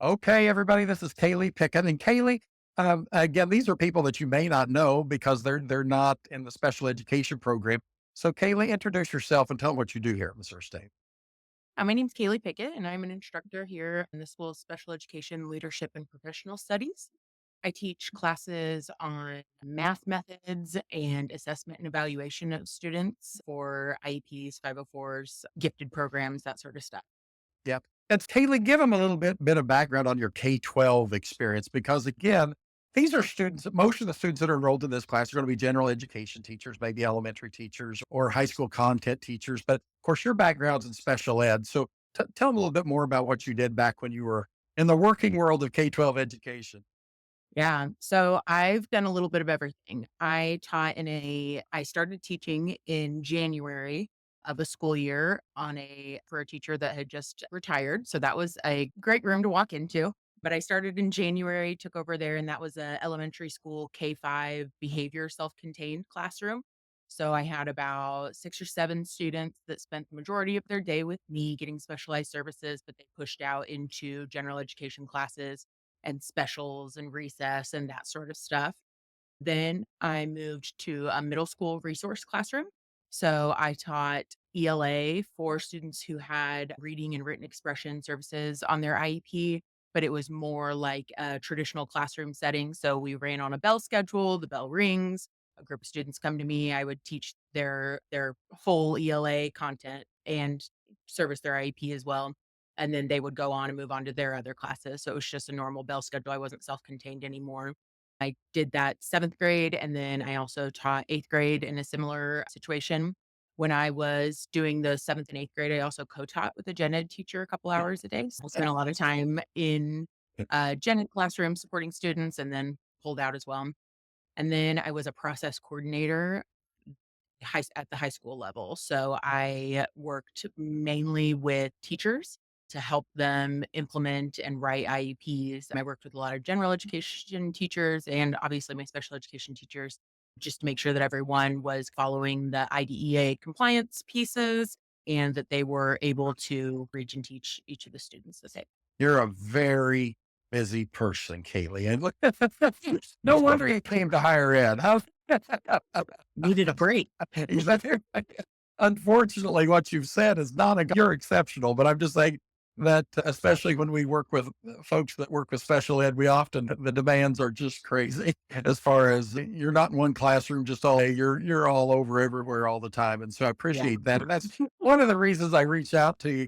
Okay, everybody, this is Kaylee Pickett. And Kaylee, again, these are people that you may not know because they're not in the special education program. So, Kaylee, introduce yourself and tell them what you do here at Missouri State. My name's Kaylee Pickett, and I'm an instructor here in the School of Special Education Leadership and Professional Studies. I teach classes on math methods and assessment and evaluation of students for IEPs, 504s, gifted programs, that sort of stuff. Yep. And Kaylee, give them a little bit of background on your K-12 experience because, again, these are students. Most of the students that are enrolled in this class are going to be general education teachers, maybe elementary teachers or high school content teachers. But of course, your background's in special ed. So, tell them a little bit more about what you did back when you were in the working world of K-12 education. Yeah. So I've done a little bit of everything. I started teaching in January of a school year for a teacher that had just retired. So that was a great room to walk into. But I started in January, took over there, and that was a elementary school K-5 behavior self-contained classroom. So I had about 6 or 7 students that spent the majority of their day with me getting specialized services, but they pushed out into general education classes and specials and recess and that sort of stuff. Then I moved to a middle school resource classroom. So I taught ELA for students who had reading and written expression services on their IEP, but it was more like a traditional classroom setting. So we ran on a bell schedule, the bell rings, a group of students come to me, I would teach their full ELA content and service their IEP as well. And then they would go on and move on to their other classes. So it was just a normal bell schedule. I wasn't self-contained anymore. I did that 7th grade, and then I also taught 8th grade in a similar situation. When I was doing the 7th and 8th grade, I also co-taught with a gen ed teacher a couple hours a day. So I spent a lot of time in gen ed classroom supporting students and then pulled out as well. And then I was a process coordinator at the high school level. So I worked mainly with teachers to help them implement and write IEPs. I worked with a lot of general education teachers and obviously my special education teachers just to make sure that everyone was following the IDEA compliance pieces and that they were able to reach and teach each of the students the same. You're a very busy person, Kaylee. And look, no wonder you came to higher ed. How Needed a break. is that unfortunately what you've said is not you're exceptional, but I'm just saying that especially when we work with folks that work with special ed, we often the demands are just crazy as far as you're not in one classroom just all day, you're all over everywhere all the time. And so I Yeah. appreciate that. And that's one of the reasons I reached out to you,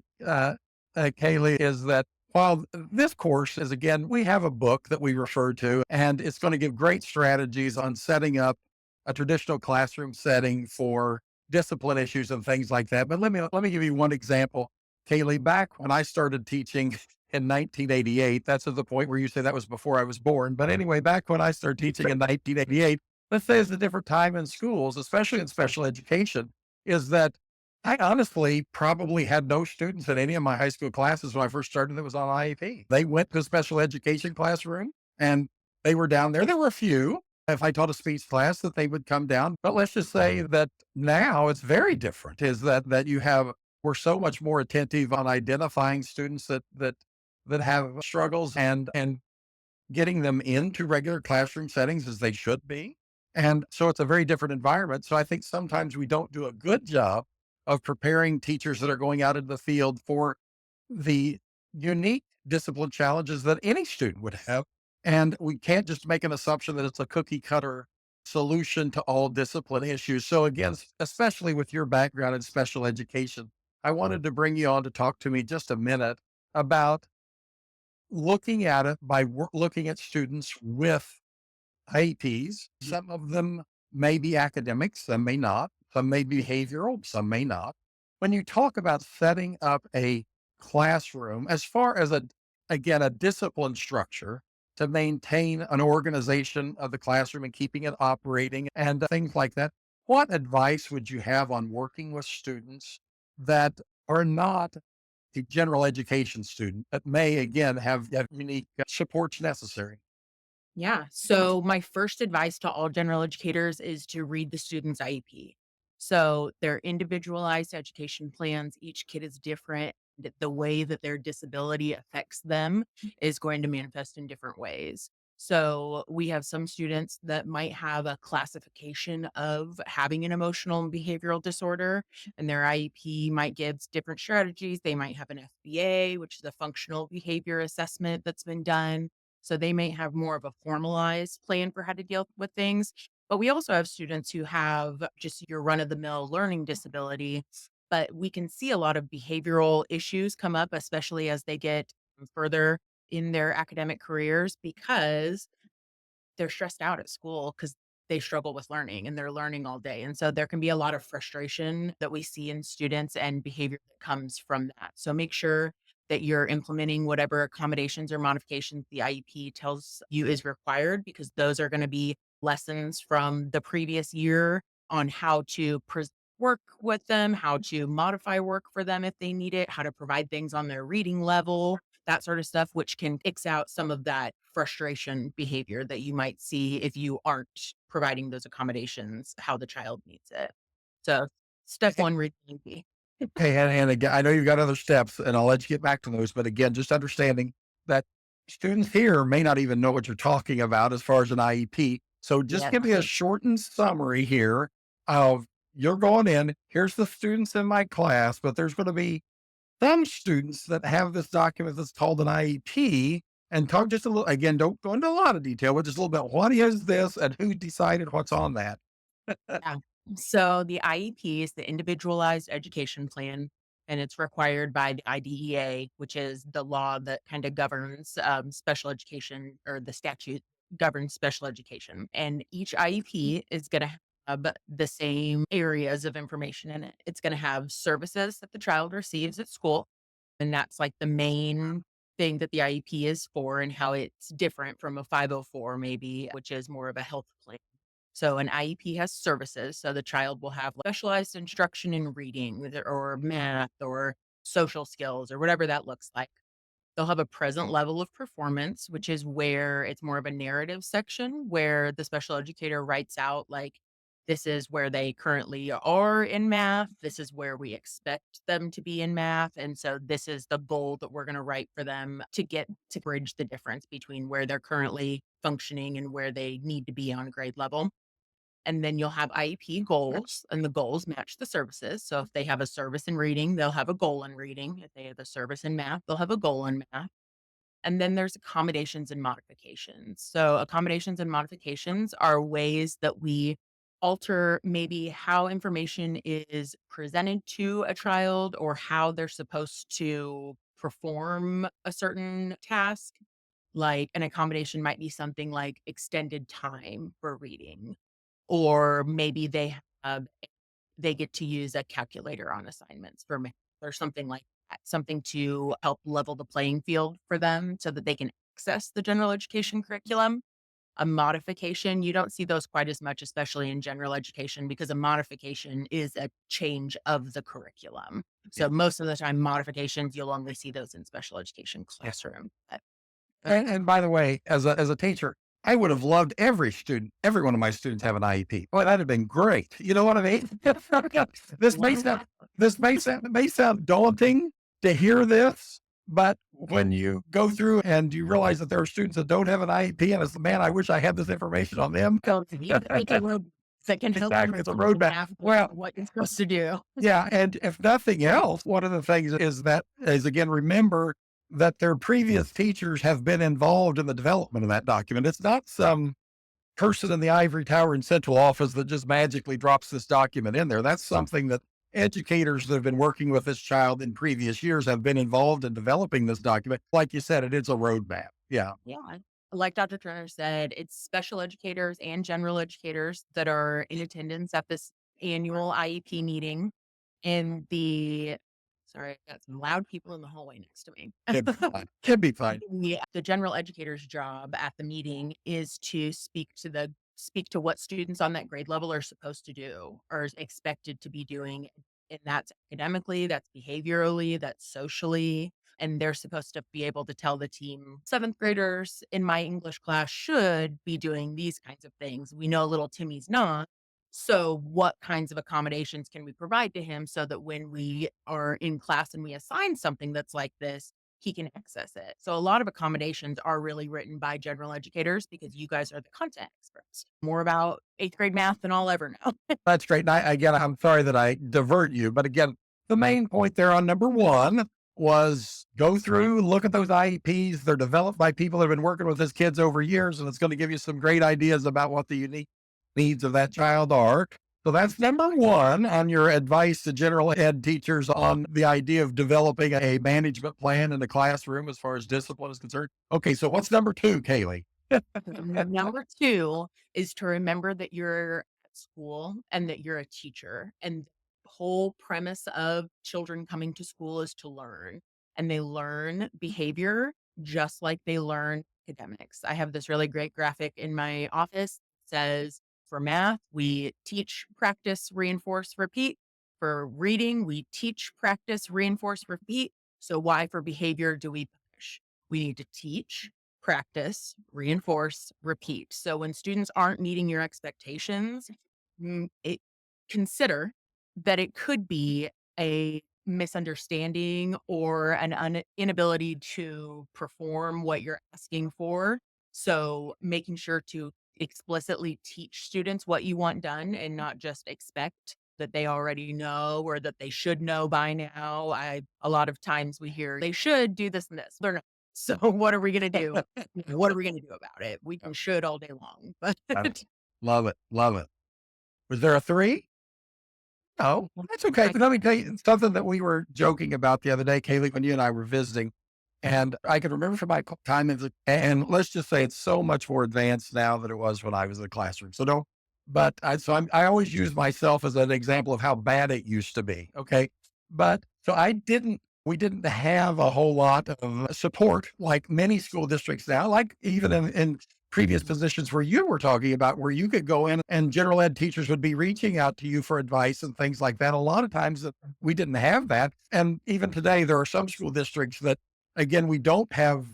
Kaylee, is that while this course is, again, we have a book that we refer to, and it's going to give great strategies on setting up a traditional classroom setting for discipline issues and things like that. But let me give you one example, Kaylee. Back when I started teaching in 1988, that's at the point where you say that was before I was born. But anyway, back when I started teaching in 1988, let's say it's a different time in schools, especially in special education, is that I honestly probably had no students in any of my high school classes when I first started that was on IEP. They went to a special education classroom and they were down there. There were a few, if I taught a speech class, that they would come down. But let's just say that now it's very different, is that we're so much more attentive on identifying students that have struggles and getting them into regular classroom settings as they should be. And so it's a very different environment. So I think sometimes we don't do a good job of preparing teachers that are going out into the field for the unique discipline challenges that any student would have. And we can't just make an assumption that it's a cookie cutter solution to all discipline issues. So again, especially with your background in special education, I wanted to bring you on to talk to me just a minute about looking at it by looking at students with IEPs. Some of them may be academic, some may not. Some may be behavioral, some may not. When you talk about setting up a classroom, as far as again, a discipline structure to maintain an organization of the classroom and keeping it operating and things like that, what advice would you have on working with students that are not a general education student, that may again have unique supports necessary? Yeah. So my first advice to all general educators is to read the student's IEP. So they're individualized education plans. Each kid is different. the way that their disability affects them is going to manifest in different ways. So we have some students that might have a classification of having an emotional and behavioral disorder, and their IEP might give different strategies. They might have an FBA, which is a functional behavior assessment that's been done. So they may have more of a formalized plan for how to deal with things. But we also have students who have just your run of the mill learning disability, but we can see a lot of behavioral issues come up, especially as they get further in their academic careers because they're stressed out at school because they struggle with learning and they're learning all day. And so there can be a lot of frustration that we see in students and behavior that comes from that. So make sure that you're implementing whatever accommodations or modifications the IEP tells you is required, because those are going to be lessons from the previous year on how to work with them, how to modify work for them if they need it, how to provide things on their reading level, that sort of stuff, which can X out some of that frustration behavior that you might see if you aren't providing those accommodations how the child needs it. So step one, read the IEP. Okay, and again, I know you've got other steps, and I'll let you get back to those. But again, just understanding that students here may not even know what you're talking about as far as an IEP. So just Yeah. give me a shortened summary here of you're going in. Here's the students in my class, but there's going to be some students that have this document that's called an IEP. And talk just a little again. Don't go into a lot of detail, but just a little bit. What is this, and who decided what's on that? Yeah. So the IEP is the individualized education plan, and it's required by the IDEA, which is the law that kind of governs special education, or the statute governs special education. And each IEP is going to have the same areas of information in it. It's going to have services that the child receives at school. And that's like the main thing that the IEP is for, and how it's different from a 504, maybe, which is more of a health plan. So an IEP has services. So the child will have specialized instruction in reading or math or social skills or whatever that looks like. They'll have a present level of performance, which is where it's more of a narrative section where the special educator writes out, like, this is where they currently are in math. This is where we expect them to be in math. And so this is the goal that we're going to write for them to get to bridge the difference between where they're currently functioning and where they need to be on grade level. And then you'll have IEP goals, and the goals match the services. So if they have a service in reading, they'll have a goal in reading. If they have a service in math, they'll have a goal in math. And then there's accommodations and modifications. So accommodations and modifications are ways that we alter maybe how information is presented to a child or how they're supposed to perform a certain task. Like an accommodation might be something like extended time for reading, or maybe have they get to use a calculator on assignments for math or something like that, something to help level the playing field for them so that they can access the general education curriculum. A modification, you don't see those quite as much, especially in general education, because a modification is a change of the curriculum. So most of the time, modifications, you'll only see those in special education classroom. And by the way, as a teacher, I would have loved every one of my students have an IEP. Boy, that'd have been great. You know what I mean? This may sound it may sound daunting to hear this, but when you go through and you realize that there are students that don't have an IEP, and it's man, I wish I had this information on them. That can help you Exactly, it's a roadmap. Well, what you're supposed to do. yeah, and if nothing else, one of the things is again, remember that their previous teachers have been involved in the development of that document. It's not some person in the ivory tower in central office that just magically drops this document in there. That's something that educators that have been working with this child in previous years have been involved in developing this document. Like you said, it is a roadmap. Yeah. Yeah. Like Dr. Turner said, it's special educators and general educators that are in attendance at this annual IEP meeting. And sorry, I got some loud people in the hallway next to me. Could be fine. Could be fine. Yeah, the general educator's job at the meeting is to speak to what students on that grade level are supposed to do or is expected to be doing. And that's academically, that's behaviorally, that's socially. And they're supposed to be able to tell the team, seventh graders in my English class should be doing these kinds of things. We know little Timmy's not. So, what kinds of accommodations can we provide to him so that when we are in class and we assign something that's like this, he can access it? So, a lot of accommodations are really written by general educators because you guys are the content experts. More about eighth grade math than I'll ever know. That's great. And again, I'm sorry that I divert you, but again, the main point there on number one was go through, look at those IEPs. They're developed by people that have been working with his kids over years, and it's going to give you some great ideas about what the unique needs of that child are. So that's number one on your advice to general ed teachers on the idea of developing a management plan in the classroom as far as discipline is concerned. Okay, so what's number two, Kaylee? Number 2 is to remember that you're at school and that you're a teacher. And the whole premise of children coming to school is to learn. And they learn behavior just like they learn academics. I have this really great graphic in my office that says for math, we teach, practice, reinforce, repeat. For reading, we teach, practice, reinforce, repeat. So why for behavior do we punish? We need to teach, practice, reinforce, repeat. So when students aren't meeting your expectations, consider that it could be a misunderstanding or an inability to perform what you're asking for. So making sure to explicitly teach students what you want done and not just expect that they already know or that they should know by now. A lot of times we hear they should do this and this. They're not. So what are we gonna do? What are we gonna do about it? We can should all day long, but I love it. Love it. Was there a three? Oh, well, that's okay. I But let me tell you something that we were joking about the other day, Kaylee, when you and I were visiting. And I can remember from my time as and let's just say it's so much more advanced now than it was when I was in the classroom. So don't, but I always use myself as an example of how bad it used to be. Okay. But so we didn't have a whole lot of support like many school districts now, like even in previous positions where you were talking about, where you could go in and general ed teachers would be reaching out to you for advice and things like that. A lot of times we didn't have that. And even today, there are some school districts that, again, we don't have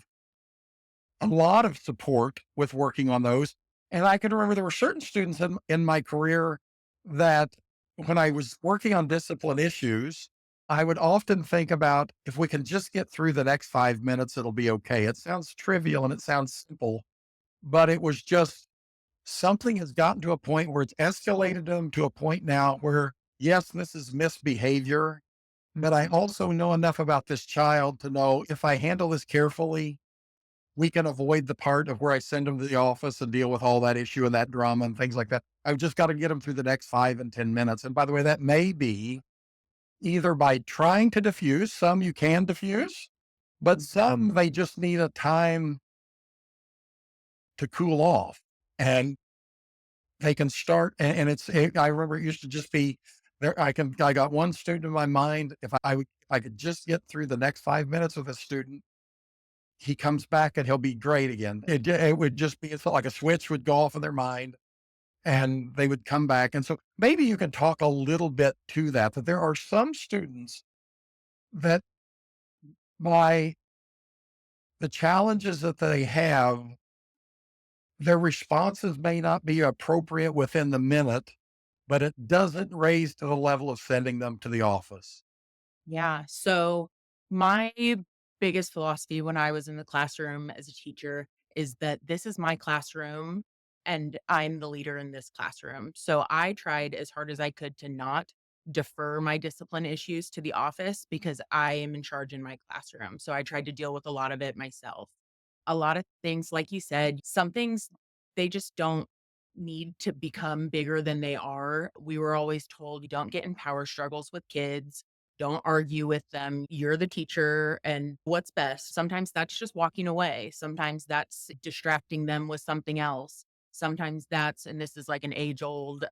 a lot of support with working on those. And I can remember there were certain students in my career that when I was working on discipline issues, I would often think about if we can just get through the next 5 minutes, it'll be okay. It sounds trivial and it sounds simple, but it was just something has gotten to a point where it's escalated them to a point now where, yes, this is misbehavior, but I also know enough about this child to know if I handle this carefully, we can avoid the part of where I send them to the office and deal with all that issue and that drama and things like that. I've just got to get them through the next 5 and 10 minutes. And by the way, that may be either by trying to diffuse, some you can diffuse, but some they just need a time to cool off. And they can start, and I remember it used to just be there. I got one student in my mind. If I could just get through the next 5 minutes with a student, he comes back and he'll be great again. It would just be, it's like a switch would go off in their mind and they would come back. And so maybe you can talk a little bit to that there are some students that by the challenges that they have, their responses may not be appropriate within the minute, but it doesn't raise to the level of sending them to the office. Yeah. So my biggest philosophy when I was in the classroom as a teacher is that this is my classroom and I'm the leader in this classroom. So I tried as hard as I could to not defer my discipline issues to the office because I am in charge in my classroom. So I tried to deal with a lot of it myself. A lot of things, like you said, some things they just don't need to become bigger than they are. We were always told you don't get in power struggles with kids. Don't argue with them. You're the teacher and what's best. Sometimes that's just walking away. Sometimes that's distracting them with something else. Sometimes that's, and this is like an age old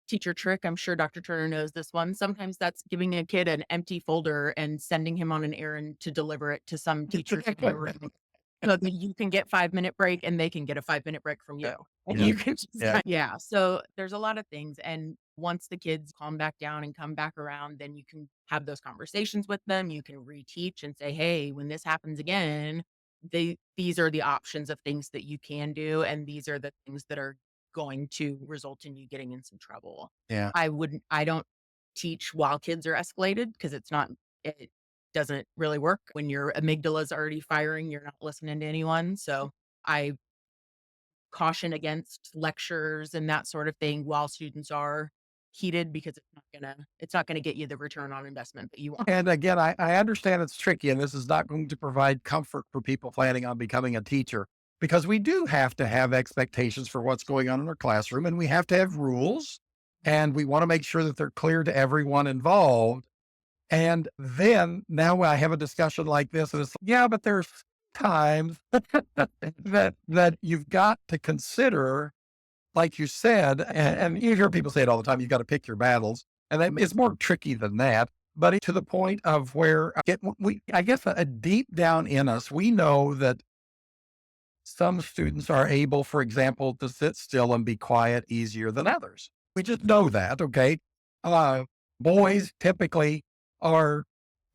teacher trick. I'm sure Dr. Turner knows this one. Sometimes that's giving a kid an empty folder and sending him on an errand to deliver it to some teacher so that you can get 5-minute break and they can get a 5-minute break from you. And Yeah. you can just Yeah. yeah. So there's a lot of things. And once the kids calm back down and come back around, then you can have those conversations with them. You can reteach and say, hey, when this happens again, these are the options of things that you can do. And these are the things that are going to result in you getting in some trouble. Yeah. I don't teach while kids are escalated because it doesn't really work. When your amygdala is already firing, you're not listening to anyone. So I caution against lectures and that sort of thing while students are heated because it's not gonna get you the return on investment that you want. And again, I understand it's tricky, and this is not going to provide comfort for people planning on becoming a teacher because we do have to have expectations for what's going on in our classroom, and we have to have rules, and we want to make sure that they're clear to everyone involved. And then now I have a discussion like this, and it's yeah, but there's times that you've got to consider, like you said, and you hear people say it all the time, you've got to pick your battles. And it's more tricky than that. But to the point of where I guess a deep down in us, we know that some students are able, for example, to sit still and be quiet easier than others. We just know that, okay? Uh, Boys typically are,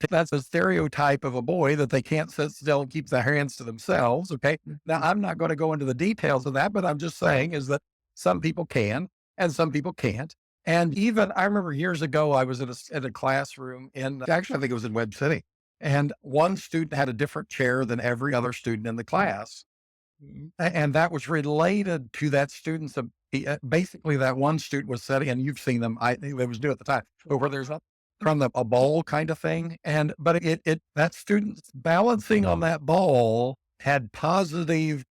that's a stereotype of a boy that they can't sit still and keep their hands to themselves, okay? Now, I'm not going to go into the details of that, but I'm just saying is that some people can and some people can't. And even I remember years ago, I was in a classroom actually, I think it was in Web City. And one student had a different chair than every other student in the class. Mhm. And that was related to that student's basically that one student was sitting, and you've seen them. It was new at the time, but where there's a ball kind of thing, and but that student's balancing on that ball had positive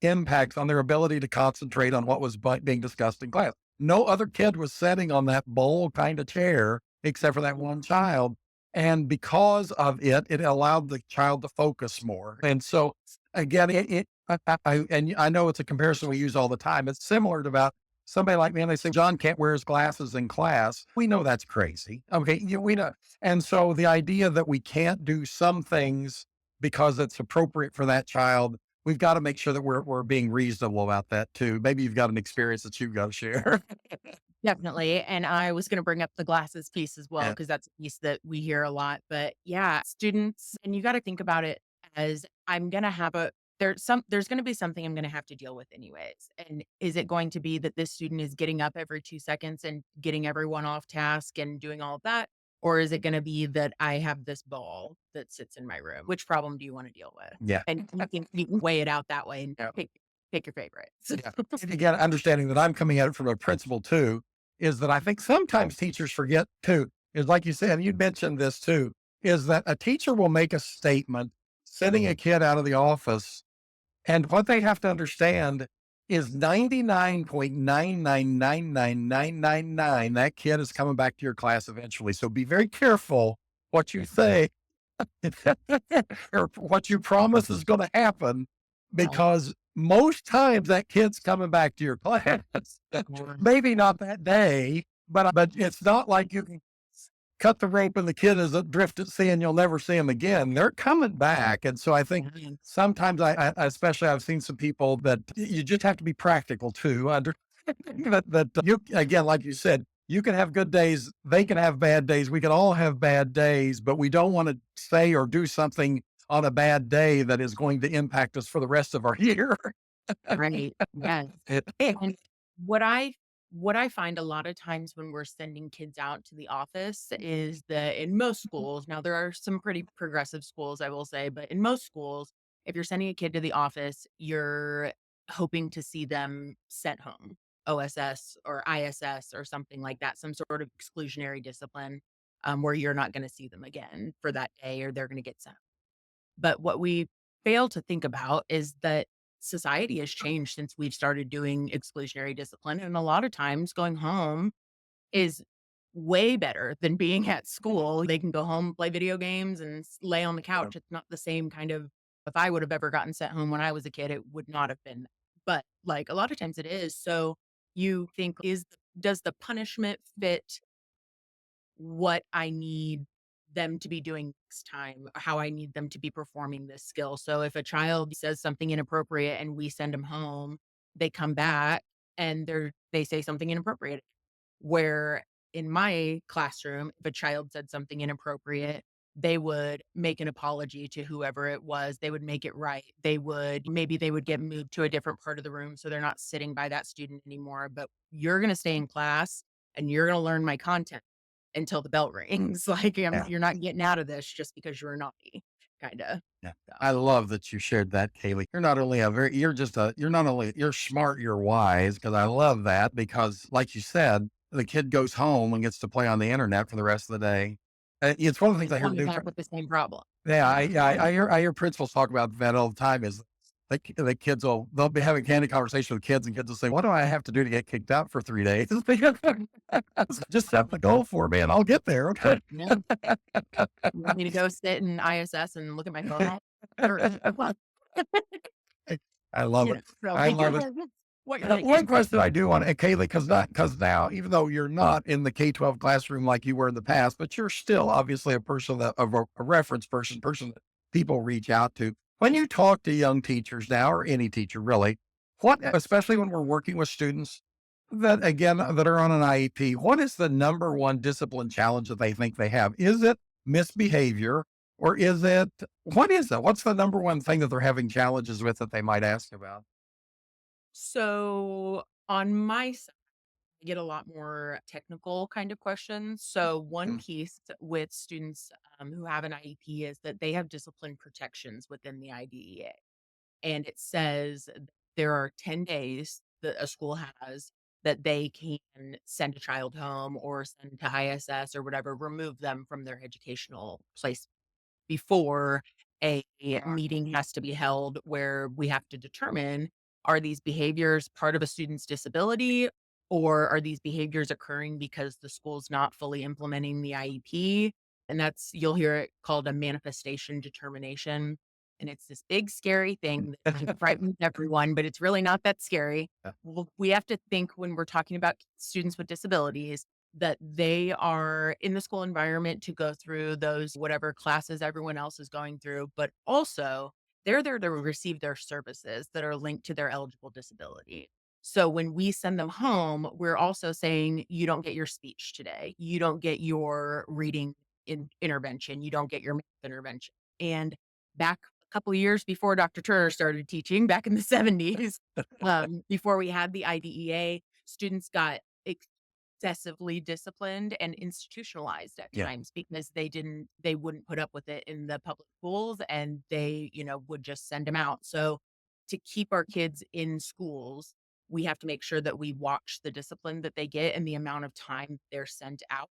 impacts on their ability to concentrate on what was being discussed in class. No other kid was sitting on that bowl kind of chair except for that one child. And because of it, it allowed the child to focus more. And so again, and I know it's a comparison we use all the time. It's similar to about somebody like me, and they say John can't wear his glasses in class. We know that's crazy. Okay, we know. And so the idea that we can't do some things because it's appropriate for that child, we've got to make sure that we're being reasonable about that too. Maybe you've got an experience that you've got to share. Definitely, and I was gonna bring up the glasses piece as well Yeah. because that's a piece that we hear a lot, but yeah, students and you gotta think about it as I'm gonna have a there's gonna be something I'm gonna have to deal with anyways, and is it going to be that this student is getting up every 2 seconds and getting everyone off task and doing all of that? Or is it gonna be that I have this ball that sits in my room? Which problem do you wanna deal with? Yeah. And you can weigh it out that way and Yeah. pick your favorites. Yeah. And again, understanding that I'm coming at it from a principal too, is that I think sometimes teachers forget too, is like you said, and you mentioned this too, is that a teacher will make a statement sending a kid out of the office. And what they have to understand is 99.9999999, that kid is coming back to your class eventually. So be very careful what you say or what you promise is going to happen, Right. because most times that kid's coming back to your class. Maybe not that day, but it's not like you can cut the rope and the kid is adrift at sea and you'll never see him again. They're coming back. And so I think Mhm. sometimes especially I've seen some people that you just have to be practical too. That you, again, like you said, you can have good days. They can have bad days. We can all have bad days, but we don't want to say or do something on a bad day that is going to impact us for the rest of our year. Right. Yes. It- And what I what I find a lot of times when we're sending kids out to the office is that in most schools, now there are some pretty progressive schools, I will say, but in most schools, if you're sending a kid to the office, you're hoping to see them sent home, OSS or ISS or something like that, some sort of exclusionary discipline where you're not going to see them again for that day or they're going to get sent. But what we fail to think about is that society has changed since we've started doing exclusionary discipline. And a lot of times going home is way better than being at school. They can go home, play video games, and lay on the couch. It's not the same kind of, if I would have ever gotten sent home when I was a kid, it would not have been. But like a lot of times it is. So you think, does the punishment fit what I need them to be doing next time, how I need them to be performing this skill. So if a child says something inappropriate and we send them home, they come back and they say something inappropriate. Where in my classroom, if a child said something inappropriate, they would make an apology to whoever it was. They would make it right. Maybe they would get moved to a different part of the room so they're not sitting by that student anymore. But you're going to stay in class and you're going to learn my content until the bell rings. Like Yeah. you're not getting out of this just because you're naughty, kind of. Yeah. So, I love that you shared that, Kaylee. You're not only, you're smart, you're wise. Because I love that because like you said, the kid goes home and gets to play on the internet for the rest of the day. It's one of the things and I hear coming new, back with the same problem. yeah, Yeah. I hear principals talk about that all the time is the kids they'll be having candid conversation with kids and kids will say, "What do I have to do to get kicked out for 3 days?" Just set the goal for me and I'll get there. Okay. Yeah. You want me to go sit in ISS and look at my phone? Sure. Well, I love it. so I love it. what you're One thinking. question I do want to, Kaylee, because now, even though you're not in the K-12 classroom like you were in the past, but you're still obviously a person a reference person that people reach out to. When you talk to young teachers now, or any teacher really, especially when we're working with students that again that are on an IEP, what is the number one discipline challenge that they think they have? Is it misbehavior, or is it what is it? What's the number one thing that they're having challenges with that they might ask about? So on my side, I get a lot more technical kind of questions. So one Mm, piece with students who have an IEP is that they have discipline protections within the IDEA. And it says there are 10 days that a school has that they can send a child home or send to ISS or whatever, remove them from their educational place before a meeting has to be held where we have to determine, are these behaviors part of a student's disability, or are these behaviors occurring because the school's not fully implementing the IEP? And you'll hear it called a manifestation determination. And it's this big scary thing that frightens everyone, but it's really not that scary. yeah. Well, we have to think when we're talking about students with disabilities that they are in the school environment to go through those whatever classes everyone else is going through, but also they're there to receive their services that are linked to their eligible disability. So when we send them home, we're also saying, you don't get your speech today. You don't get your reading intervention. You don't get your math intervention. And back a couple of years before Dr. Turner started teaching, back in the 70s, before we had the IDEA, students got excessively disciplined and institutionalized at Yeah. times because they wouldn't put up with it in the public schools and they, would just send them out. So to keep our kids in schools, we have to make sure that we watch the discipline that they get and the amount of time they're sent out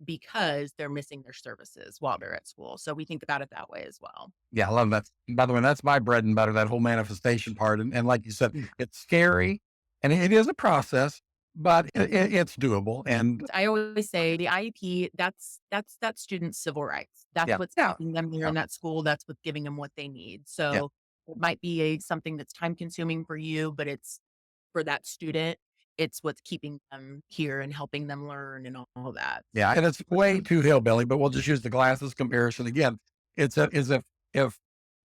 because they're missing their services while they're at school. So we think about it that way as well. Yeah, I love that. By the way, that's my bread and butter, that whole manifestation part. And like you said, it's scary and it is a process, but it's doable. And I always say the IEP, that's that student's civil rights. That's yeah, what's yeah, keeping them here yeah, in that school. That's what's giving them what they need. yeah, So it might be something that's time consuming for you, but it's for that student, it's what's keeping them here and helping them learn and all that. yeah. And it's way too hillbilly, but we'll just use the glasses comparison again. Is if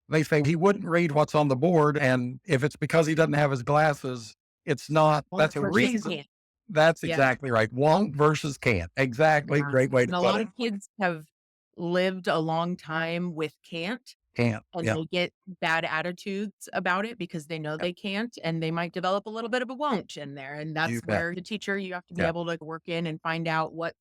they say he wouldn't read what's on the board, and if it's because he doesn't have his glasses, it's not, Won't that's a versus reason. can't. That's Yeah. exactly right. Won't versus can't. Exactly. Yeah. Great way to And a put lot it. of kids have lived a long time with can't. Can't. And Yeah. they get bad attitudes about it because they know they can't, and they might develop a little bit of a won't in there. And that's You bet. where the teacher, you have to be Yeah. able to work in and find out what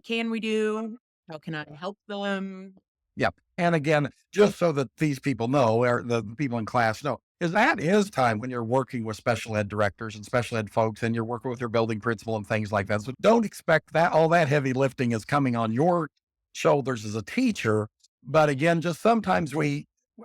can we do? How can I help them? Yep. And again, just so that these people know, or the people in class know, is that is time when you're working with special ed directors and special ed folks and you're working with your building principal and things like that. So don't expect that all that heavy lifting is coming on your shoulders as a teacher. But again, just sometimes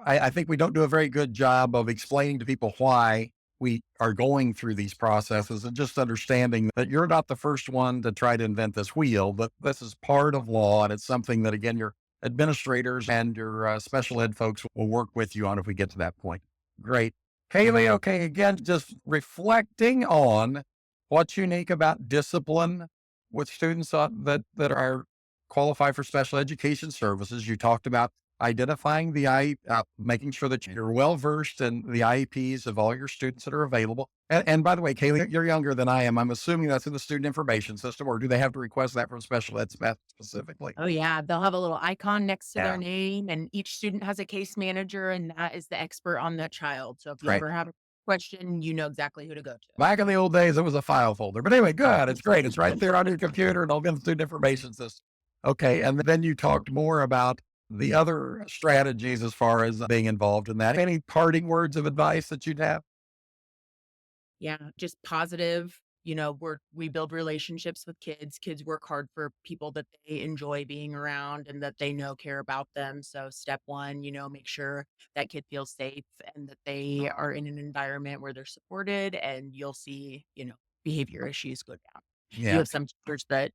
I think we don't do a very good job of explaining to people why we are going through these processes and just understanding that you're not the first one to try to invent this wheel, but this is part of law. And it's something that, again, your administrators and your special ed folks will work with you on if we get to that point. Great. Kaylee, okay, again, just reflecting on what's unique about discipline with students that are qualify for special education services. You talked about identifying making sure that you're well versed in the IEPs of all your students that are available. And by the way, Kaylee, you're younger than I am. I'm assuming that's in the student information system, or do they have to request that from special ed staff specifically? Oh, yeah, they'll have a little icon next to their Yeah, name, and each student has a case manager, and that is the expert on that child. So if you great. ever have a question, you know exactly who to go to. Back in the old days, it was a file folder. But anyway, good. It's great. It's right there on your computer and all the student information system. Okay. And then you talked more about the other strategies as far as being involved in that. Any parting words of advice that you'd have? Yeah, just positive. We build relationships with kids. Kids work hard for people that they enjoy being around and that they know care about them. So step one, make sure that kid feels safe and that they are in an environment where they're supported, and you'll see, behavior issues go down. You Yeah. have some teachers that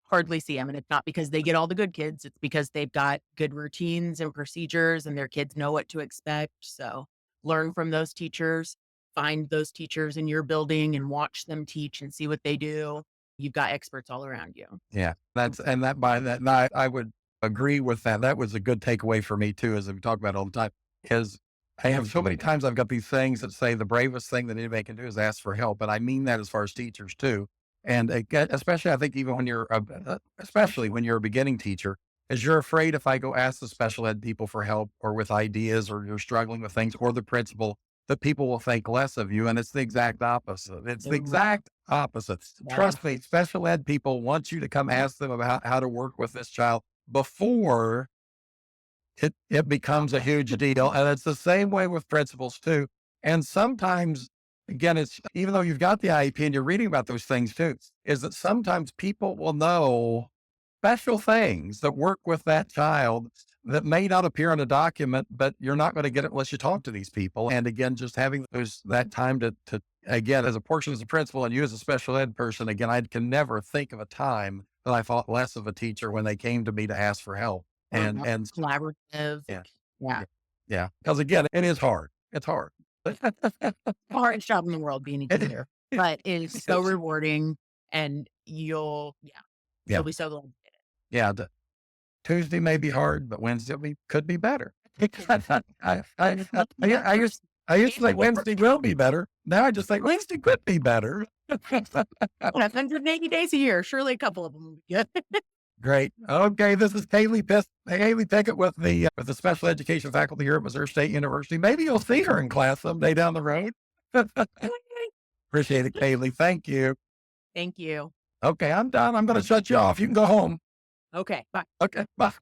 hardly see them, and it's not because they get all the good kids. It's because they've got good routines and procedures and their kids know what to expect. So learn from those teachers, find those teachers in your building and watch them teach and see what they do. You've got experts all around you. Yeah. And that by that, and I would agree with that. That was a good takeaway for me too, as we talk about all the time, because I have so many times I've got these things that say the bravest thing that anybody can do is ask for help. And I mean that as far as teachers too. And especially, I think even when especially when you're a beginning teacher, is you're afraid if I go ask the special ed people for help or with ideas or you're struggling with things or the principal, that people will think less of you. And it's the exact opposite. It's the Mhm. exact opposite. Yeah. Trust me, special ed people want you to come ask them about how to work with this child before it becomes a huge deal, and it's the same way with principals too. And sometimes, again, it's even though you've got the IEP and you're reading about those things too, is that sometimes people will know special things that work with that child that may not appear in a document, but you're not going to get it unless you talk to these people. And again, just having that time to again, as a portion as a principal and you as a special ed person, again, I can never think of a time that I thought less of a teacher when they came to me to ask for help. And Collaborative. yeah. Yeah. Yeah. Yeah. Because again, it is hard. It's hard. Hardest job in the world being a It teacher, but it is so is. rewarding, and Yeah. you'll be so glad you did Yeah. Tuesday may be hard, but Wednesday could be better. I used I used to think it. Wednesday will be better. Now I just think Wednesday could be better. 180 days a year, surely a couple of them will be good. Great. Okay, this is Kaylee Pickett with the special education faculty here at Missouri State University. Maybe you'll see her in class someday down the road. Appreciate it, Kaylee. Thank you. Thank you. Okay, I'm done. I'm going to shut you off. You can go home. Okay, bye. Okay, bye.